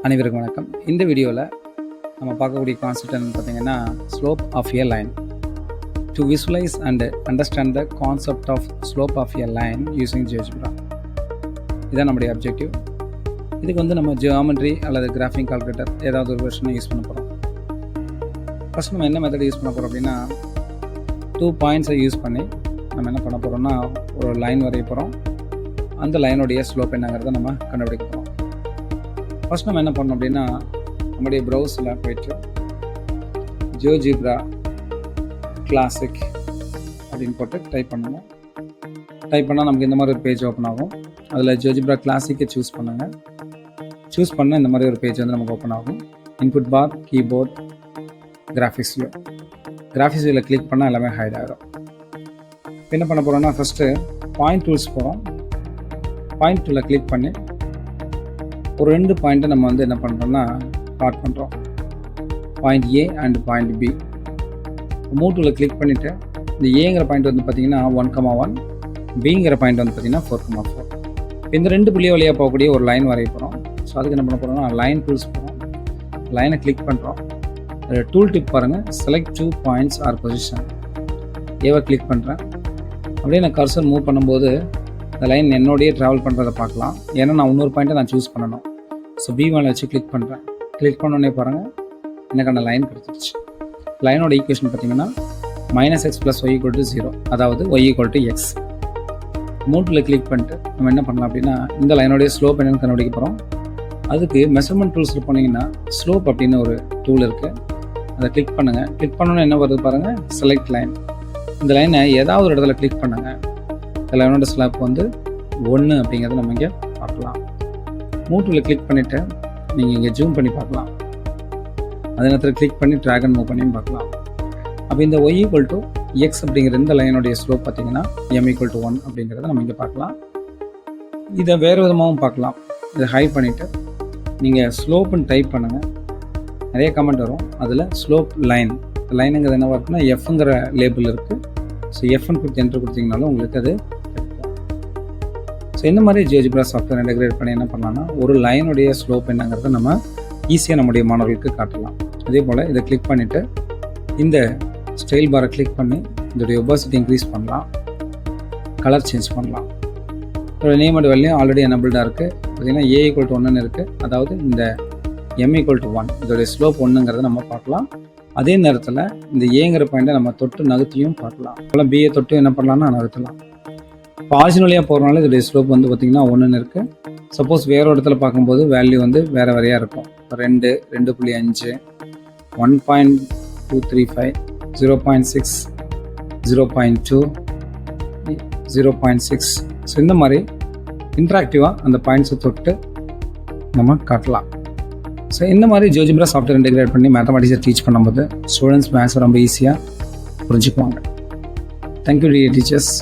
அனைவருக்கும் வணக்கம். இந்த வீடியோவில் நம்ம பார்க்கக்கூடிய கான்செப்ட் என்னன்னு பார்த்தீங்கன்னா slope of a line. To visualize and understand the concept of slope of a line using GeoGebra. இதுதான் நம்முடைய அப்ஜெக்டிவ். இதுக்கு வந்து நம்ம ஜியோமெட்ரி அல்லது கிராஃபிக் கால்குலேட்டர் ஏதாவது ஒரு வெர்ஷனை யூஸ் பண்ண போகிறோம். ஃபஸ்ட் நம்ம என்ன மெத்தட் யூஸ் பண்ண போகிறோம் அப்படின்னா 2 பாயிண்ட்ஸை யூஸ் பண்ணி நம்ம என்ன பண்ண போகிறோம்னா ஒரு லைன் வரைய போகிறோம். அந்த லைனுடைய ஸ்லோப் என்னங்கிறத நம்ம கண்டுபிடிக்க போகிறோம். ஃபஸ்ட் நம்ம என்ன பண்ணோம் அப்படின்னா நம்முடைய ப்ரௌசரில் போய்ட்டு GeoGebra கிளாசிக் அப்படின்னு போட்டு டைப் பண்ணணும். டைப் பண்ணால் நமக்கு இந்த மாதிரி ஒரு பேஜ் ஓப்பன் ஆகும். அதில் GeoGebra கிளாசிக்கை சூஸ் பண்ணுங்கள். சூஸ் பண்ணால் இந்த மாதிரி ஒரு பேஜ் வந்து நமக்கு ஓப்பன் ஆகும். Input bar, keyboard, graphics view. Graphics வியூவில் கிளிக் பண்ணால் எல்லாமே ஹைட் ஆகிடும். என்ன பண்ண போகிறோம்னா ஃபஸ்ட்டு பாயிண்ட் டூல்ஸ் போகிறோம். பாயிண்ட் டூலில் கிளிக் பண்ணி ஒரு 2 பாயிண்ட்டை நம்ம வந்து என்ன பண்ணுறோம்னா ஸ்டார்ட் பண்ணுறோம். Point A and point B. மூட்டூவில் கிளிக் பண்ணிவிட்டு இந்த ஏங்கிற பாயிண்ட் வந்து பார்த்திங்கன்னா 1,1, பிங்கிற பாயிண்ட் வந்து பார்த்திங்கன்னா 4,4. இந்த 2 புள்ளி வழியாக போகக்கூடிய ஒரு லைன் வரைய போகிறோம். ஸோ அதுக்கு என்ன பண்ண போகிறோம்னா லைன் டூல்ஸ் போகிறோம். லைனை கிளிக் பண்ணுறோம். டூல் டிப் பாருங்கள், செலக்ட் 2 பாயிண்ட்ஸ் ஆர் பொசிஷன். ஏவை கிளிக் பண்ணுறேன். அப்படியே நான் கர்சர் மூவ் பண்ணும்போது இந்த லைன் என்னோடையே ட்ராவல் பண்ணுறதை பார்க்கலாம். ஏன்னா நான் இன்னொரு பாயிண்ட்டை நான் சூஸ் பண்ணணும். ஸோ B1 வச்சு கிளிக் பண்ணுறேன். கிளிக் பண்ணோடனே பாருங்கள் எனக்கான லைன் கிடச்சிருச்சு. லைனோட ஈக்குவேஷன் பார்த்தீங்கன்னா -x + y = 0, அதாவது y = x. மூட்டில் கிளிக் பண்ணிட்டு நம்ம என்ன பண்ணலாம் அப்படின்னா இந்த லைனோடைய ஸ்லோப் என்னென்னு கண்டுபிடிக்க போகிறோம். அதுக்கு மெஷர்மெண்ட் டூல்ஸில் போனீங்கன்னா ஸ்லோப் அப்படின்னு ஒரு டூல் இருக்குது. அதை கிளிக் பண்ணுங்கள். கிளிக் பண்ணோன்னே என்ன வருது பாருங்கள், செலக்ட் லைன். இந்த லைனை ஏதாவது ஒரு இடத்துல கிளிக் பண்ணுங்கள். இந்த லைனோட ஸ்லோப் வந்து 1 அப்படிங்கிறத நம்ம இங்கே பார்க்கலாம். மூட்டில் கிளிக் பண்ணிவிட்டு நீங்கள் இங்கே ஜூம் பண்ணி பார்க்கலாம். அதே நேரத்தில் கிளிக் பண்ணி ட்ராக் அண்ட் மூவ் பண்ணியும் பார்க்கலாம். அப்போ இந்த y = x அப்படிங்கிற இந்த லைனுடைய ஸ்லோப் பார்த்தீங்கன்னா m = 1 அப்படிங்கிறத நம்ம இங்கே பார்க்கலாம். இதை வேறு விதமாகவும் பார்க்கலாம். இதை ஹைட் பண்ணிவிட்டு நீங்கள் ஸ்லோப்புன்னு டைப் பண்ணுங்கள். நிறைய கமெண்ட் வரும். அதில் ஸ்லோப் லைன், லைனுங்கிறது என்ன இருக்குன்னா எஃப்ங்கிற லேபிள் இருக்குது. ஸோ எஃப்னு கொடுத்து என்ட்ரு கொடுத்தீங்கனாலும் உங்களுக்கு அது கிடைக்கும். ஸோ இந்த மாதிரி GeoGebra சாஃப்ட்வேர் இன்டெகிரேட் பண்ணி என்ன பண்ணலாம்னா ஒரு லைனுடைய ஸ்லோப் என்னங்கிறத நம்ம ஈஸியாக நம்முடைய மாணவர்களுக்கு காட்டலாம். அதே போல் இதை கிளிக் பண்ணிவிட்டு இந்த ஸ்டைல் பாரை கிளிக் பண்ணி இதோடைய ஒபாசிட்டி இன்க்ரீஸ் பண்ணலாம், கலர் சேஞ்ச் பண்ணலாம். இதோட நேம் அண்ட் வேல்யூ ஆல்ரெடி எனபிள்டாக இருக்குது. பார்த்திங்கன்னா A = 1 இருக்குது. அதாவது இந்த m = 1, இதோடைய ஸ்லோப் 1ங்கிறத நம்ம பார்க்கலாம். அதே நேரத்தில் இந்த ஏங்கிற பாயிண்ட்டை நம்ம தொட்டு நகர்த்தியும் பார்க்கலாம். இப்போலாம் பிஏ தொட்டு என்ன பண்ணலாம்னா நகர்த்தலாம். இப்போ ஆரிஜினல் வழியாக போகிறனால இதோடைய ஸ்லோப் வந்து பார்த்திங்கன்னா 1ன்னு இருக்குது. சப்போஸ் வேறு இடத்துல பார்க்கும்போது வேல்யூ வந்து வேறு வேறையாக இருக்கும். 2, 2.5, 1.235, 0.6, 0.2, 0.6. ஸோ இந்த மாதிரி இன்ட்ராக்டிவாக அந்த பாயிண்ட்ஸை தொட்டு நம்ம காட்டலாம். ஸோ இந்த மாதிரி GeoGebra சாஃப்ட்வேர் இன்டெகிரேட் பண்ணி மேத்தமெட்டிக்ஸை டீச் பண்ணும்போது ஸ்டூடெண்ட்ஸ் மேத்ஸை ரொம்ப ஈஸியாக புரிஞ்சுக்குவாங்க. Thank you dear teachers.